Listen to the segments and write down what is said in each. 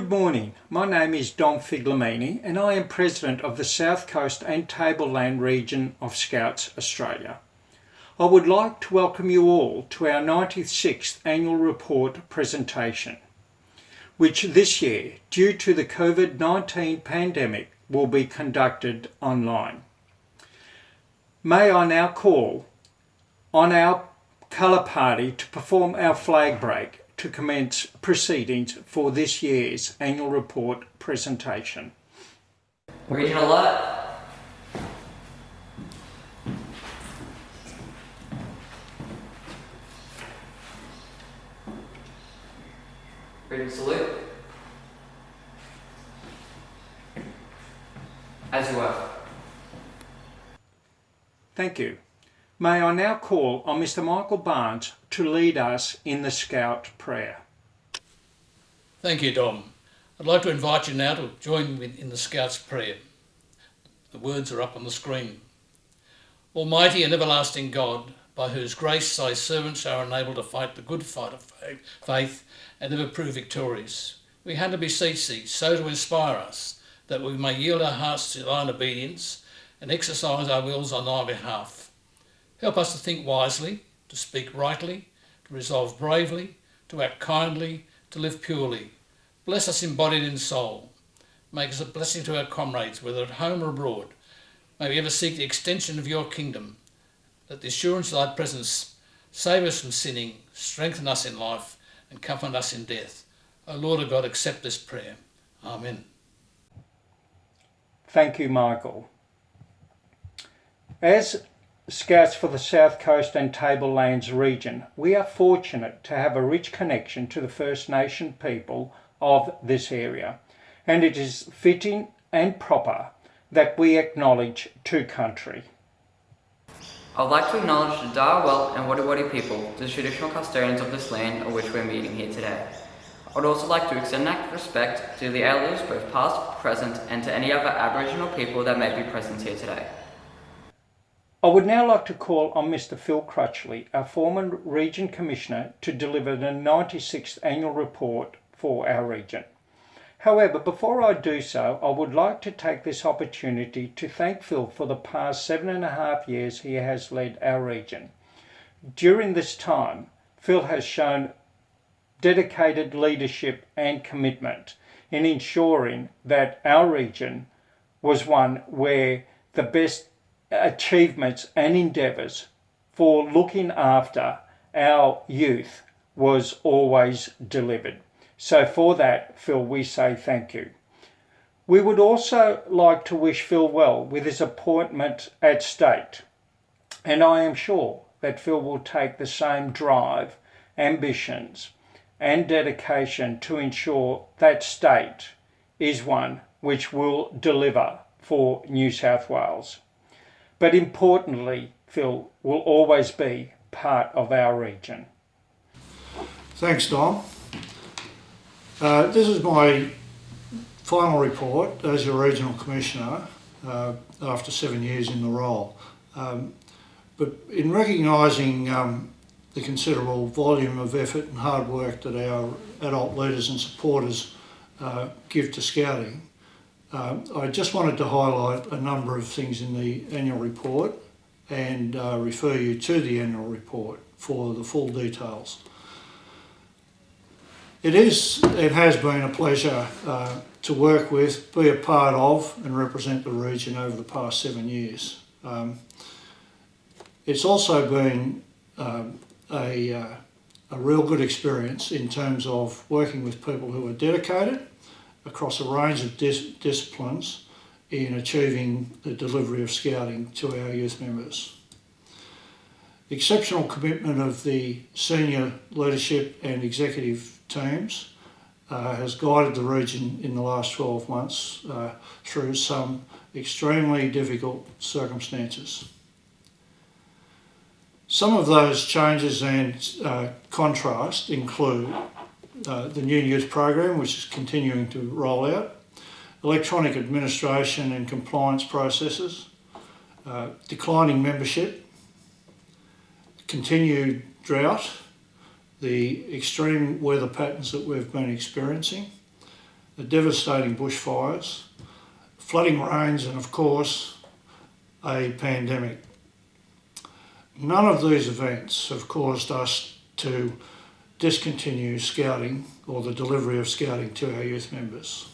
Good morning, my name is Dom Figlamini and I am President of the South Coast and Tableland region of Scouts Australia. I would like to welcome you all to our 96th annual report presentation, which this year, due to the COVID-19 pandemic, will be conducted online. May I now call on our colour party to perform our flag break to commence proceedings for this year's annual report presentation. Regional alert. Regional salute. As you were. Thank you. May I now call on Mr. Michael Barnes to lead us in the Scout prayer. Thank you, Dom. I'd like to invite you now to join me in the Scout's prayer. The words are up on the screen. Almighty and everlasting God, by whose grace thy servants are enabled to fight the good fight of faith and ever prove victorious, we humbly beseech thee so to inspire us that we may yield our hearts to thine obedience and exercise our wills on thy behalf. Help us to think wisely, to speak rightly, to resolve bravely, to act kindly, to live purely. Bless us embodied in soul. Make us a blessing to our comrades, whether at home or abroad. May we ever seek the extension of your kingdom. Let the assurance of thy presence save us from sinning, strengthen us in life, and comfort us in death. O Lord of God, accept this prayer. Amen. Thank you, Michael. As Scouts for the South Coast and Tablelands region, we are fortunate to have a rich connection to the First Nation people of this area, and it is fitting and proper that we acknowledge two country. I'd like to acknowledge the Darwell and Wadi people, the traditional custodians of this land on which we're meeting here today. I would also like to extend that respect to the elders, both past, present, and to any other Aboriginal people that may be present here today. I would now like to call on Mr. Phil Crutchley, our former Region Commissioner, to deliver the 96th annual report for our region. However, before I do so, I would like to take this opportunity to thank Phil for the past 7.5 years he has led our region. During this time, Phil has shown dedicated leadership and commitment in ensuring that our region was one where the best achievements and endeavours for looking after our youth was always delivered. So for that, Phil, we say thank you. We would also like to wish Phil well with his appointment at State, and I am sure that Phil will take the same drive, ambitions and dedication to ensure that State is one which will deliver for New South Wales. But importantly, Phil will always be part of our region. Thanks, Dom. This is my final report as your Regional Commissioner after 7 years in the role. But in recognising the considerable volume of effort and hard work that our adult leaders and supporters give to Scouting, I just wanted to highlight a number of things in the annual report and refer you to the annual report for the full details. It has been a pleasure to work with, be a part of and represent the region over the past 7 years. It's also been a real good experience in terms of working with people who are dedicated across a range of disciplines in achieving the delivery of Scouting to our youth members. The exceptional commitment of the senior leadership and executive teams has guided the region in the last 12 months through some extremely difficult circumstances. Some of those changes and contrast include the new youth program, which is continuing to roll out, electronic administration and compliance processes, declining membership, continued drought, the extreme weather patterns that we've been experiencing, the devastating bushfires, flooding rains, and of course, a pandemic. None of these events have caused us to discontinue scouting or the delivery of scouting to our youth members.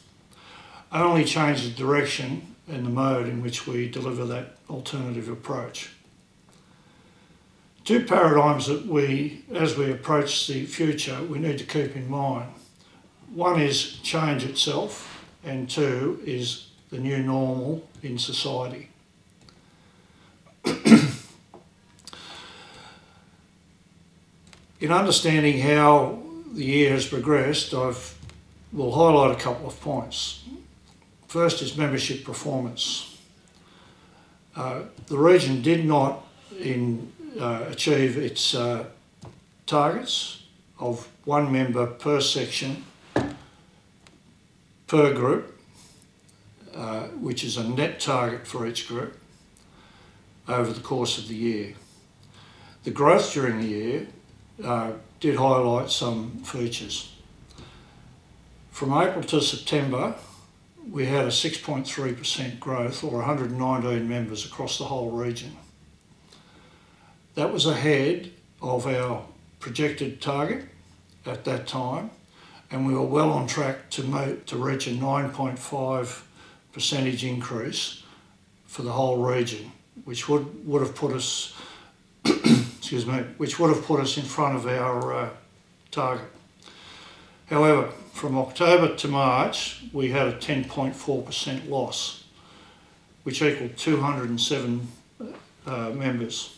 Only change the direction and the mode in which we deliver that alternative approach. Two paradigms that as we approach the future, we need to keep in mind. One is change itself, and two is the new normal in society. In understanding how the year has progressed, will highlight a couple of points. First is membership performance. The region did not achieve its targets of 1 member per section per group, which is a net target for each group over the course of the year. The growth during the year did highlight some features. From April to September, we had a 6.3% growth, or 119 members across the whole region. That was ahead of our projected target at that time, and we were well on track to reach a 9.5% increase for the whole region, which would have put us which would have put us in front of our target. However, from October to March, we had a 10.4% loss, which equaled 207 members.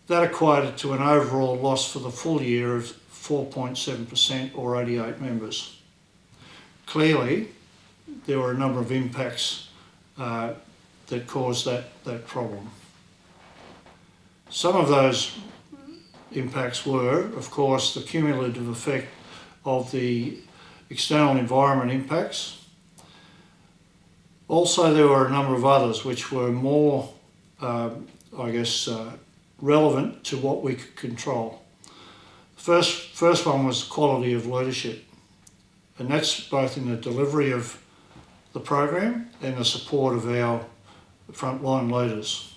That equated to an overall loss for the full year of 4.7%, or 88 members. Clearly, there were a number of impacts that caused that problem. Some of those impacts were, of course, the cumulative effect of the external environment impacts. Also, there were a number of others which were more, relevant to what we could control. First one was quality of leadership, and that's both in the delivery of the program and the support of our frontline leaders.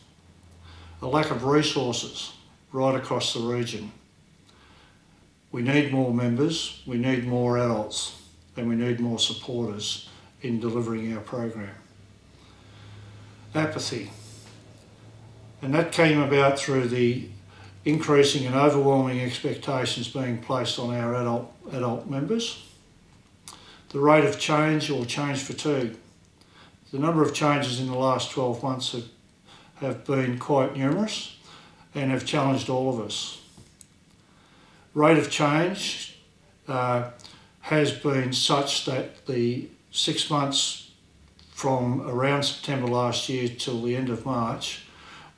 A lack of resources right across the region. We need more members, we need more adults, and we need more supporters in delivering our program. Apathy. And that came about through the increasing and overwhelming expectations being placed on our adult members. The rate of change, or change fatigue. The number of changes in the last 12 months have been quite numerous and have challenged all of us. Rate of change has been such that the 6 months from around September last year till the end of March,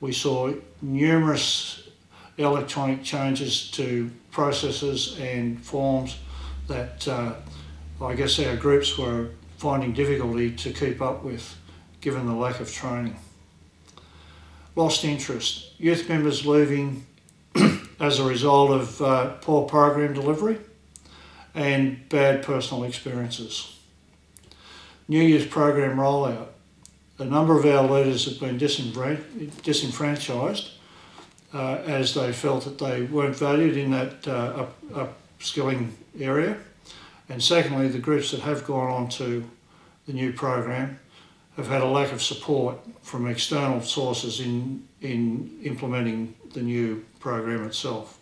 we saw numerous electronic changes to processes and forms that our groups were finding difficulty to keep up with, given the lack of training. Lost interest. Youth members leaving as a result of poor program delivery and bad personal experiences. New Youth program rollout. A number of our leaders have been disenfranchised as they felt that they weren't valued in that upskilling area. And secondly, the groups that have gone on to the new program have had a lack of support from external sources in implementing the new program itself.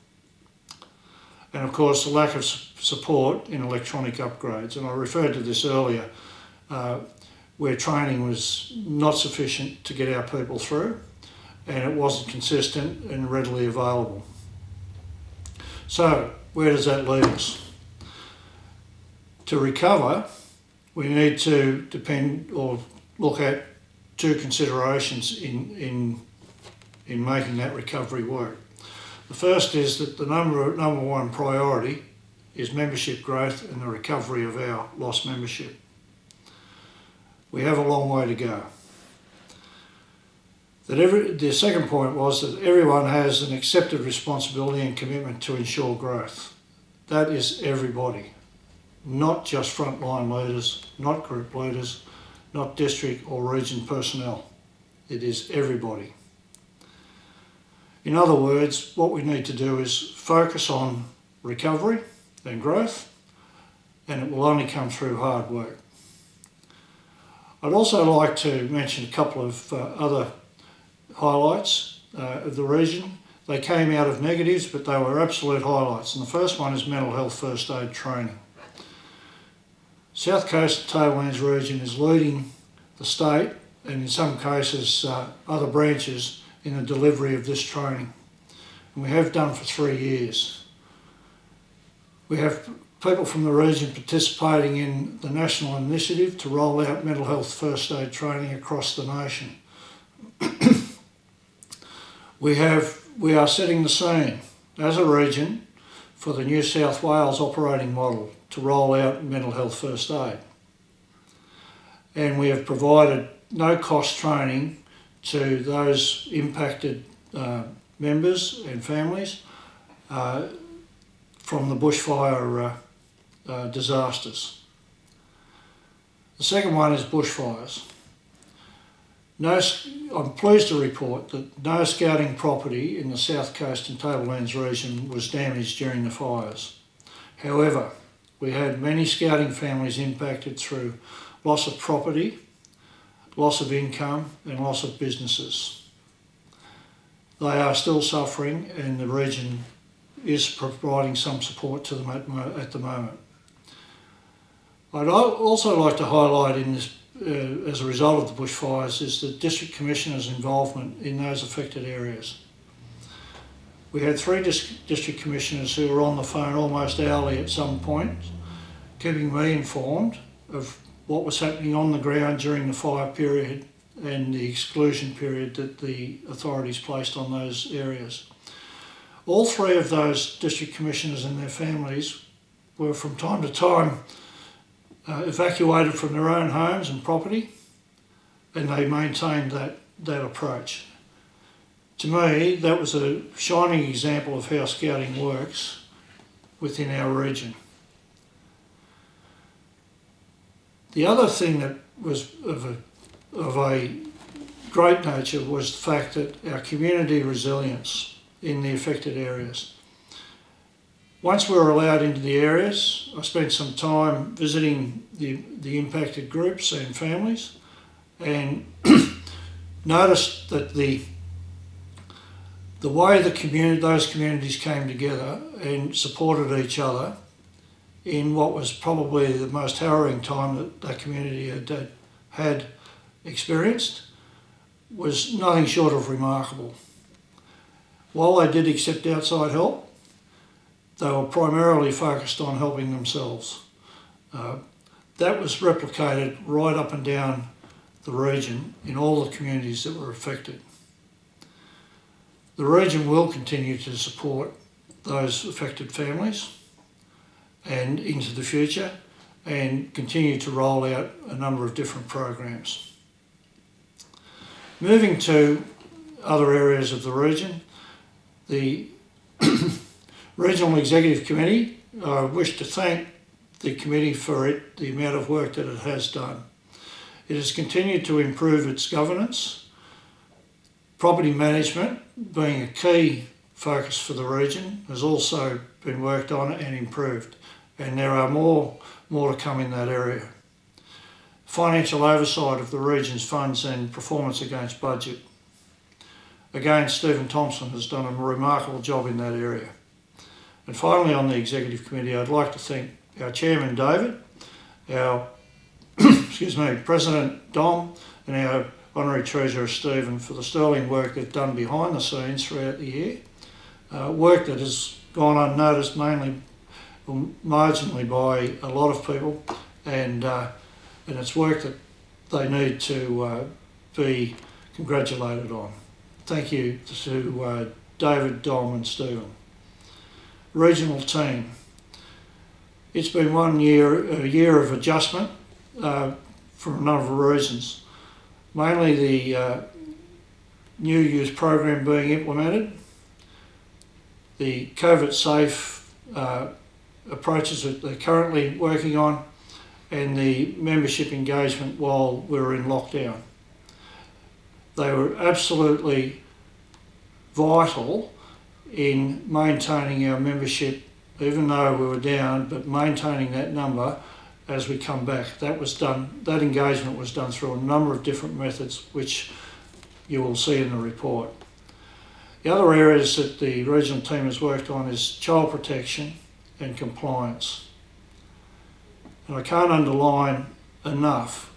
And of course, the lack of support in electronic upgrades. And I referred to this earlier, where training was not sufficient to get our people through, and it wasn't consistent and readily available. So, where does that leave us? To recover, we need to depend or look at two considerations in making that recovery work. The first is that the number one priority is membership growth and the recovery of our lost membership. We have a long way to go. The second point was that everyone has an accepted responsibility and commitment to ensure growth. That is everybody. not just frontline leaders, not group leaders, not district or region personnel. It is everybody. In other words, what we need to do is focus on recovery and growth, and it will only come through hard work. I'd also like to mention a couple of other highlights of the region. They came out of negatives, but they were absolute highlights. And the first one is mental health first aid training. South Coast and Tablelands region is leading the state, and in some cases other branches, in the delivery of this training. And we have done for 3 years. We have people from the region participating in the national initiative to roll out mental health first aid training across the nation. We are setting the scene as a region for the New South Wales operating model to roll out mental health first aid. And we have provided no cost training to those impacted members and families from the bushfire disasters. The second one is bushfires. I'm pleased to report that no scouting property in the South Coast and Tablelands region was damaged during the fires. However, we had many scouting families impacted through loss of property, loss of income and loss of businesses. They are still suffering, and the region is providing some support to them at the moment. I'd also like to highlight in this, as a result of the bushfires, is the District Commissioner's involvement in those affected areas. We had 3 District Commissioners who were on the phone almost hourly at some point, keeping me informed of what was happening on the ground during the fire period and the exclusion period that the authorities placed on those areas. All 3 of those District Commissioners and their families were from time to time evacuated from their own homes and property, and they maintained that approach. To me, that was a shining example of how scouting works within our region. The other thing that was of a great nature was the fact that our community resilience in the affected areas. Once we were allowed into the areas, I spent some time visiting the impacted groups and families, and noticed that the way those communities came together and supported each other in what was probably the most harrowing time that community had experienced was nothing short of remarkable. While they did accept outside help, they were primarily focused on helping themselves. That was replicated right up and down the region in all the communities that were affected. The region will continue to support those affected families and into the future, and continue to roll out a number of different programs. Moving to other areas of the region, the Regional Executive Committee, I wish to thank the committee for the amount of work that it has done. It has continued to improve its governance, property management being a key focus for the region has also been worked on and improved, and there are more to come in that area. Financial oversight of the region's funds and performance against budget. Again, Stephen Thompson has done a remarkable job in that area. And finally, on the Executive Committee, I'd like to thank our Chairman David, our President Dom, and our Honorary Treasurer Stephen for the sterling work they've done behind the scenes throughout the year. Work that has gone unnoticed mainly or marginally by a lot of people, and it's work that they need to be congratulated on. Thank you to David, Dom and Stephen. Regional team. It's been a year of adjustment for a number of reasons. Mainly the new youth program being implemented, the COVID safe approaches that they're currently working on, and the membership engagement while we were in lockdown. They were absolutely vital in maintaining our membership, even though we were down, but maintaining that number as we come back. That engagement was done through a number of different methods, which you will see in the report. The other areas that the regional team has worked on is child protection and compliance. And I can't underline enough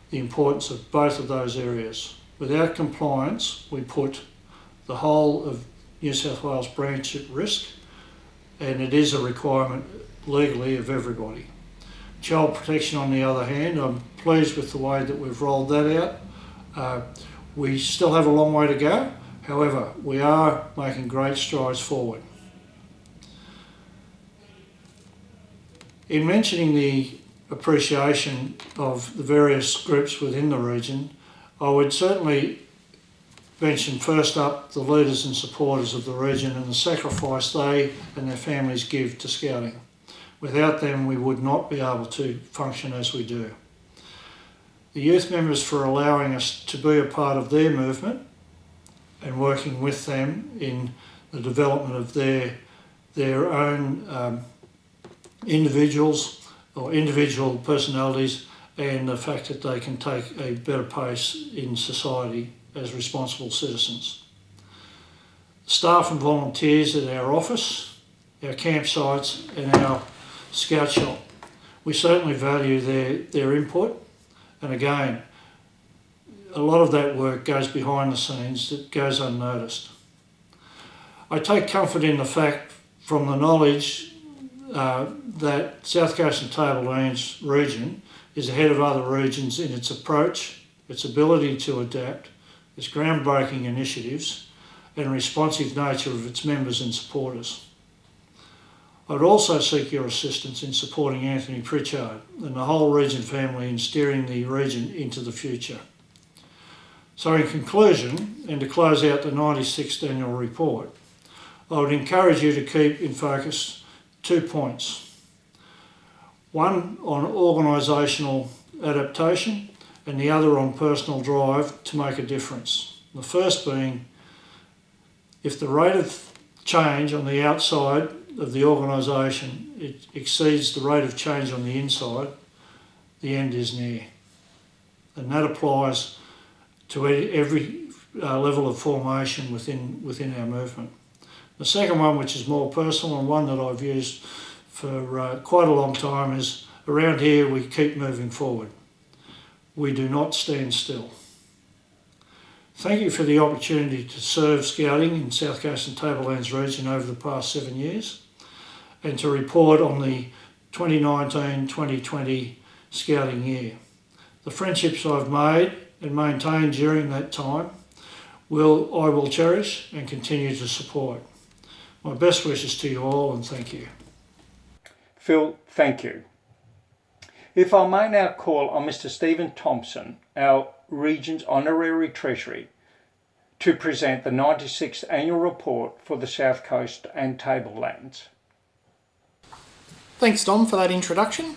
the importance of both of those areas. Without compliance, we put the whole of New South Wales branch at risk, and it is a requirement legally of everybody. Child protection, on the other hand, I'm pleased with the way that we've rolled that out. We still have a long way to go. However, we are making great strides forward. In mentioning the appreciation of the various groups within the region, I would certainly mention first up the leaders and supporters of the region and the sacrifice they and their families give to Scouting. Without them, we would not be able to function as we do. The youth members for allowing us to be a part of their movement and working with them in the development of their own individuals or individual personalities, and the fact that they can take a better pace in society as responsible citizens. Staff and volunteers at our office, our campsites and our scout shop. We certainly value their input, and again, a lot of that work goes behind the scenes, that goes unnoticed. I take comfort in the fact from the knowledge that South Coast and Tablelands region is ahead of other regions in its approach, its ability to adapt, its groundbreaking initiatives and responsive nature of its members and supporters. I would also seek your assistance in supporting Anthony Pritchard and the whole region family in steering the region into the future. So in conclusion, and to close out the 96th annual report, I would encourage you to keep in focus 2 points. One on organisational adaptation and the other on personal drive to make a difference. The first being, if the rate of change on the outside of the organisation it exceeds the rate of change on the inside, the end is near. And that applies to every level of formation within our movement. The second one, which is more personal and one that I've used for quite a long time, is around here we keep moving forward. We do not stand still. Thank you for the opportunity to serve Scouting in South Coast and Tablelands region over the past 7 years and to report on the 2019-2020 Scouting year. The friendships I've made and maintained during that time I will cherish and continue to support. My best wishes to you all, and thank you. Phil, thank you. If I may now call on Mr. Stephen Thompson, our Region's Honorary Treasury, to present the 96th Annual Report for the South Coast and Tablelands. Thanks, Dom, for that introduction.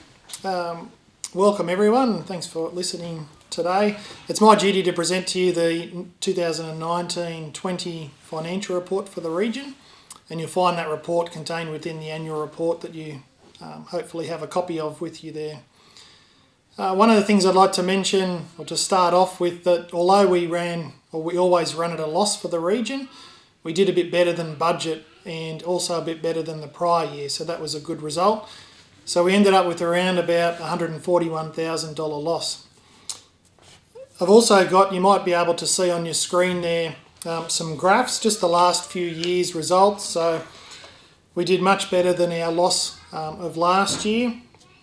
Welcome everyone, and thanks for listening today. It's my duty to present to you the 2019-20 financial report for the region, and you'll find that report contained within the annual report that you hopefully have a copy of with you there. One of the things I'd like to mention, or to start off with, that although we always run at a loss for the region, we did a bit better than budget and also a bit better than the prior year, so that was a good result. So we ended up with around about $141,000 loss. I've also got, you might be able to see on your screen there, some graphs, just the last few years' results. So we did much better than our loss of last year,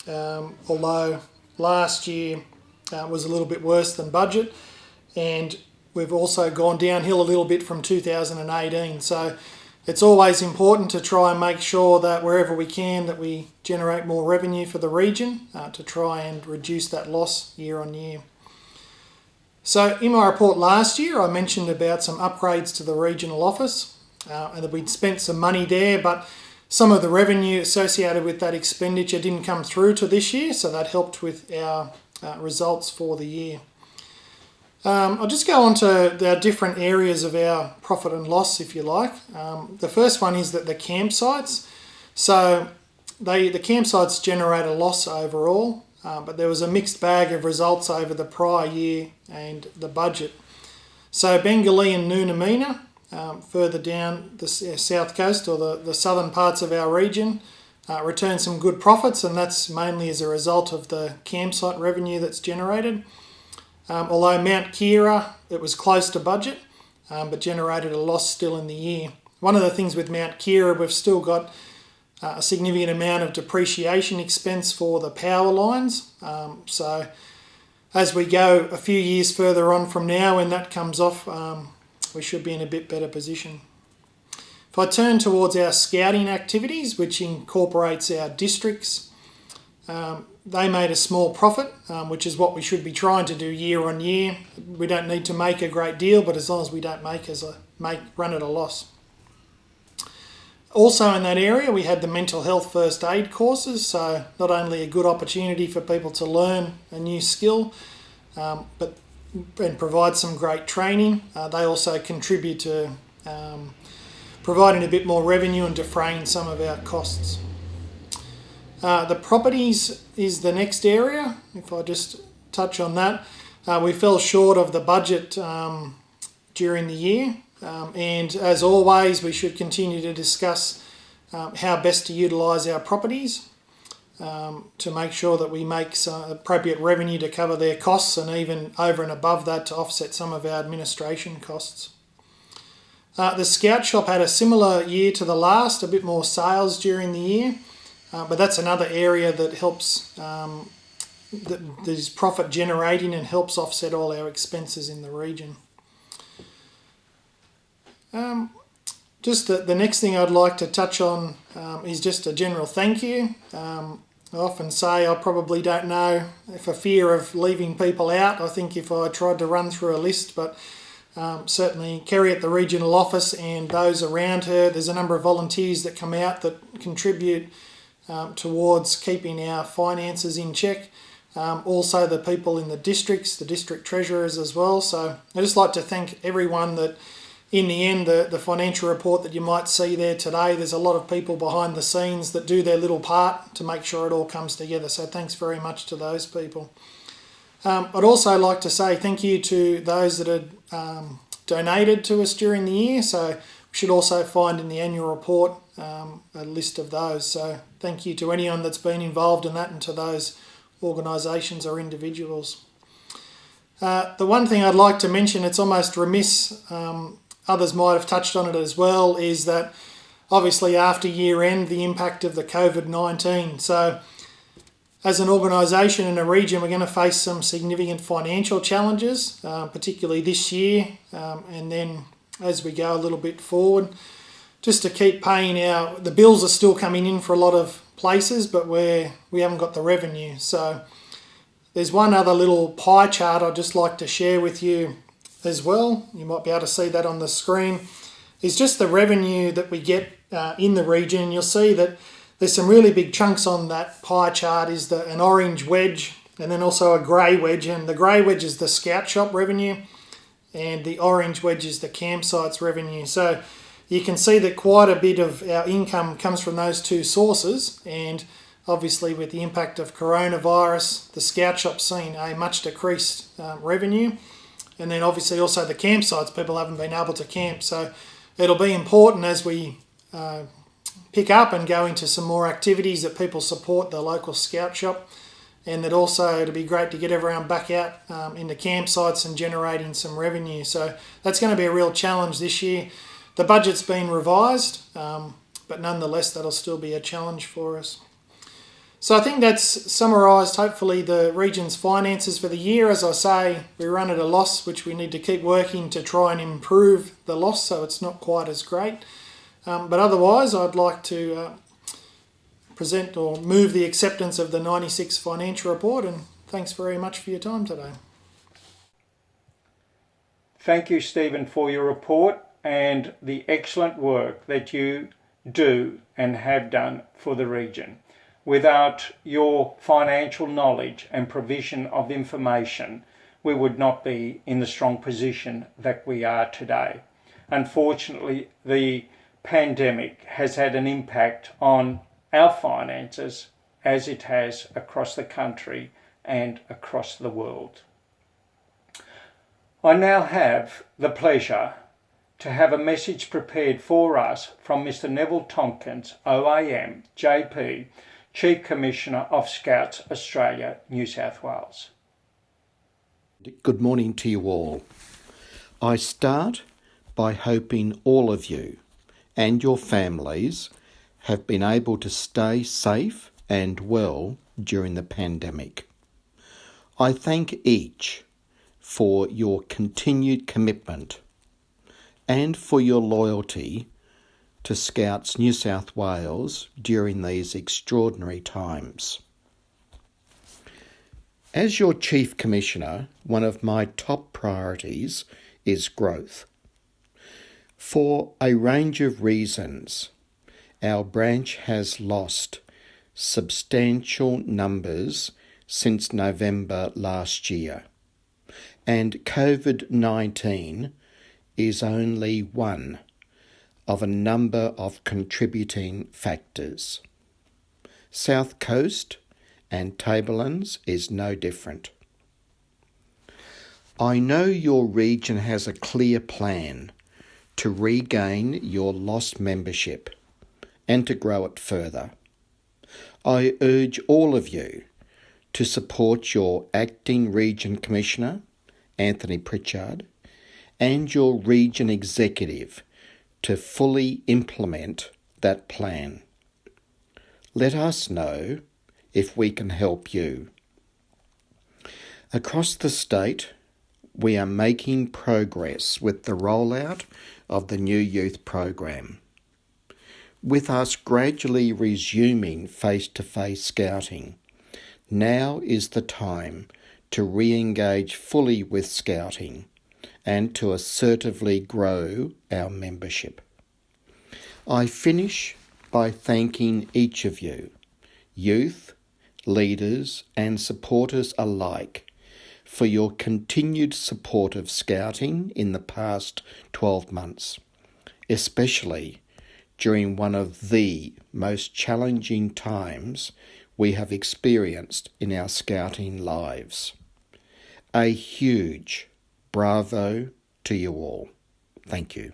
although last year was a little bit worse than budget, and we've also gone downhill a little bit from 2018. So it's always important to try and make sure that wherever we can that we generate more revenue for the region to try and reduce that loss year on year. So in my report last year I mentioned about some upgrades to the regional office and that we'd spent some money there, but Some of the revenue associated with that expenditure didn't come through to this year, so that helped with our results for the year. I'll just go on to the different areas of our profit and loss, if you like. The first one is that the campsites. So the campsites generate a loss overall, but there was a mixed bag of results over the prior year and the budget. So Bengali and Noonamina, further down the south coast or the southern parts of our region, returned some good profits, and that's mainly as a result of the campsite revenue that's generated. Although Mount Kerrie, it was close to budget, but generated a loss still in the year. One of the things with Mount Kerrie, we've still got a significant amount of depreciation expense for the power lines. So as we go a few years further on from now, when that comes off, we should be in a bit better position. If I turn towards our scouting activities, which incorporates our districts, they made a small profit, which is what we should be trying to do year on year. We don't need to make a great deal, but as long as we don't run at a loss. Also in that area, we had the mental health first aid courses, so not only a good opportunity for people to learn a new skill, but and provide some great training. They also contribute to providing a bit more revenue and defraying some of our costs. The properties is the next area. If I just touch on that, we fell short of the budget during the year, and as always, we should continue to discuss how best to utilise our properties to make sure that we make some appropriate revenue to cover their costs, and even over and above that to offset some of our administration costs. The Scout Shop had a similar year to the last, a bit more sales during the year. But that's another area that helps, that is profit generating and helps offset all our expenses in the region. Just the next thing I'd like to touch on is just a general thank you. I often say I probably don't know for fear of leaving people out. I think if I tried to run through a list, but certainly Kerrie at the regional office and those around her, there's a number of volunteers that come out that contribute towards keeping our finances in check. Also the people in the districts, the district treasurers as well. So I'd just like to thank everyone that in the end, the financial report that you might see there today, there's a lot of people behind the scenes that do their little part to make sure it all comes together. So thanks very much to those people. I'd also like to say thank you to those that had donated to us during the year. So we should also find in the annual report a list of those. So thank you to anyone that's been involved in that and to those organisations or individuals. The one thing I'd like to mention, it's almost remiss, others might have touched on it as well, is that obviously after year end, the impact of the COVID-19. So as an organisation in a region, we're going to face some significant financial challenges, particularly this year, and then as we go a little bit forward, just to keep paying the bills are still coming in for a lot of places, but we haven't got the revenue. So there's one other little pie chart I'd just like to share with you as well. You might be able to see that on the screen. It's just the revenue that we get in the region. You'll see that there's some really big chunks on that pie chart. Is an orange wedge and then also a grey wedge, and the grey wedge is the Scout Shop revenue and the orange wedge is the campsites revenue. So you can see that quite a bit of our income comes from those two sources, and obviously with the impact of coronavirus, the Scout Shop's seen a much decreased revenue, and then obviously also the campsites, people haven't been able to camp. So it'll be important as we pick up and go into some more activities that people support the local Scout Shop, and that also it'll be great to get everyone back out in the campsites and generating some revenue. So that's going to be a real challenge this year. The budget's been revised, but nonetheless that'll still be a challenge for us. So I think that's summarised hopefully the region's finances for the year. As I say, we run at a loss, which we need to keep working to try and improve the loss so it's not quite as great. But otherwise, I'd like to present or move the acceptance of the 96 financial report, and thanks very much for your time today. Thank you, Stephen, for your report and the excellent work that you do and have done for the region. Without your financial knowledge and provision of information, we would not be in the strong position that we are today. Unfortunately, the pandemic has had an impact on our finances as it has across the country and across the world. I now have the pleasure to have a message prepared for us from Mr. Neville Tompkins, OAM, JP, Chief Commissioner of Scouts Australia, New South Wales. Good morning to you all. I start by hoping all of you and your families have been able to stay safe and well during the pandemic. I thank each for your continued commitment and for your loyalty to Scouts New South Wales during these extraordinary times. As your Chief Commissioner, one of my top priorities is growth. For a range of reasons, our branch has lost substantial numbers since November last year, and COVID-19 is only one of a number of contributing factors. South Coast and Tablelands is no different. I know your region has a clear plan to regain your lost membership and to grow it further. I urge all of you to support your Acting Region Commissioner, Anthony Pritchard, and your Region Executive to fully implement that plan. Let us know if we can help you. Across the state, we are making progress with the rollout of the new youth program. With us gradually resuming face-to-face scouting, now is the time to re-engage fully with scouting and to assertively grow our membership. I finish by thanking each of you, youth, leaders and supporters alike, for your continued support of scouting in the past 12 months, especially during one of the most challenging times we have experienced in our scouting lives. A huge bravo to you all. Thank you.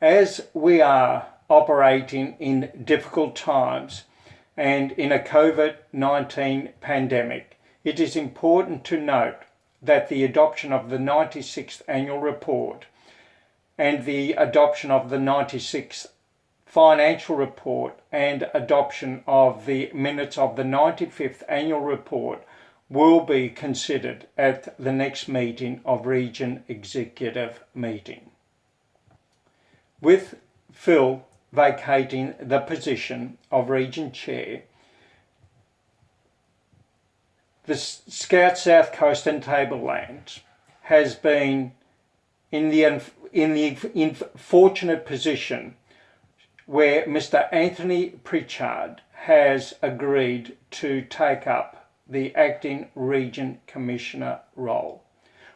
As we are operating in difficult times and in a COVID-19 pandemic, it is important to note that the adoption of the 96th Annual Report and the adoption of the 96th Financial Report and adoption of the minutes of the 95th Annual Report will be considered at the next meeting of Region Executive Meeting. With Phil vacating the position of Region Chair, the Scouts South Coast and Tablelands has been in the fortunate position where Mr. Anthony Pritchard has agreed to take up the Acting Region Commissioner role.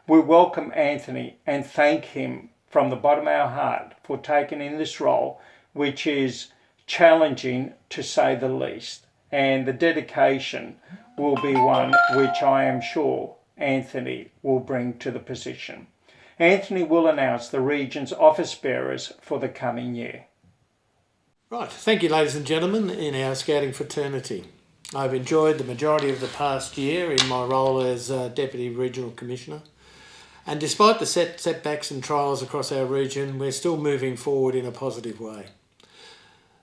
We welcome Anthony and thank him from the bottom of our heart for taking in this role, which is challenging to say the least, and the dedication will be one which I am sure Anthony will bring to the position. Anthony will announce the region's office bearers for the coming year. Right, thank you ladies and gentlemen in our scouting fraternity. I've enjoyed the majority of the past year in my role as Deputy Regional Commissioner, and despite the setbacks and trials across our region, we're still moving forward in a positive way.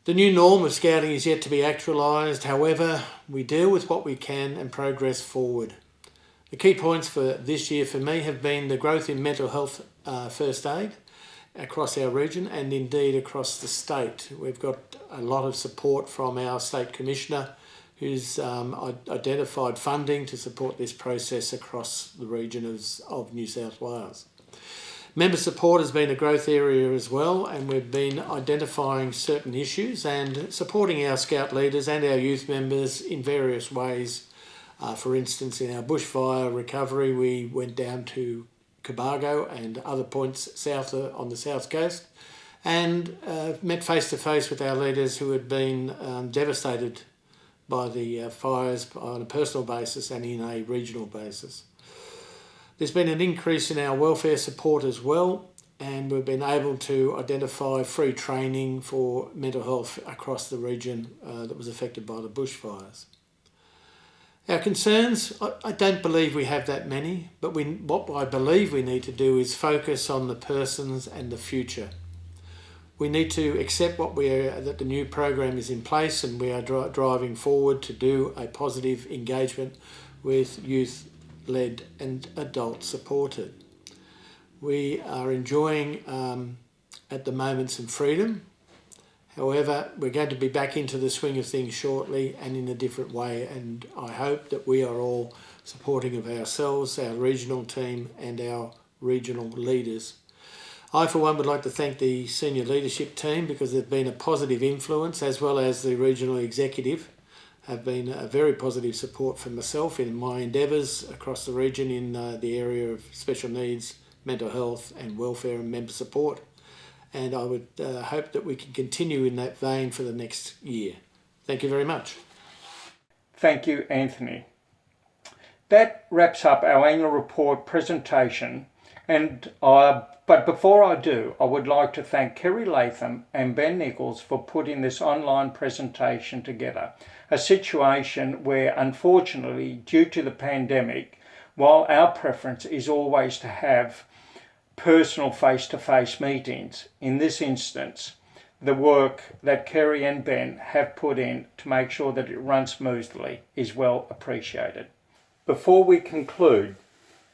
The new norm of scouting is yet to be actualised, however, we deal with what we can and progress forward. The key points for this year for me have been the growth in mental health first aid across our region and indeed across the state. We've got a lot of support from our State Commissioner who's identified funding to support this process across the region of New South Wales. Member support has been a growth area as well, and we've been identifying certain issues and supporting our Scout leaders and our youth members in various ways. For instance, in our bushfire recovery, we went down to Cobargo and other points south on the south coast, and met face to face with our leaders who had been devastated by the fires on a personal basis and in a regional basis. There's been an increase in our welfare support as well, and we've been able to identify free training for mental health across the region that was affected by the bushfires. Our concerns, I don't believe we have that many, but what I believe we need to do is focus on the persons and the future. We need to accept that the new program is in place, and we are driving forward to do a positive engagement with youth-led and adult-supported. We are enjoying at the moment some freedom. However, we're going to be back into the swing of things shortly and in a different way, and I hope that we are all supporting of ourselves, our regional team and our regional leaders. I, for one, would like to thank the senior leadership team because they've been a positive influence, as well as the regional executive have been a very positive support for myself in my endeavours across the region in the area of special needs, mental health and welfare and member support. And I would hope that we can continue in that vein for the next year. Thank you very much. Thank you, Anthony. That wraps up our annual report presentation, but before I do, I would like to thank Kerrie Latham and Ben Nichols for putting this online presentation together, a situation where, unfortunately, due to the pandemic, while our preference is always to have personal face-to-face meetings, in this instance, the work that Kerrie and Ben have put in to make sure that it runs smoothly is well appreciated. Before we conclude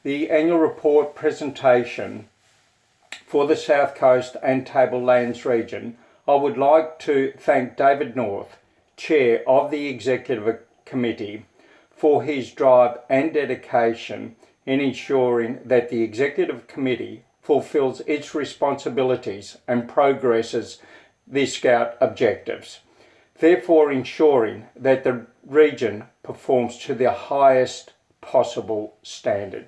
the annual report presentation for the South Coast and Tablelands region, I would like to thank David North, Chair of the Executive Committee, for his drive and dedication in ensuring that the Executive Committee fulfills its responsibilities and progresses the Scout objectives, therefore ensuring that the region performs to the highest possible standard.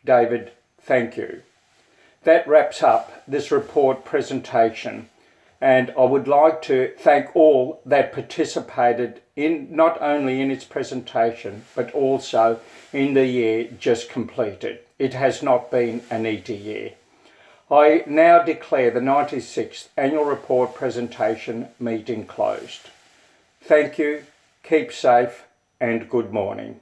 David, thank you. That wraps up this report presentation, and I would like to thank all that participated in not only in its presentation but also in the year just completed. It has not been an easy year. I now declare the 96th Annual Report Presentation meeting closed. Thank you, keep safe, and good morning.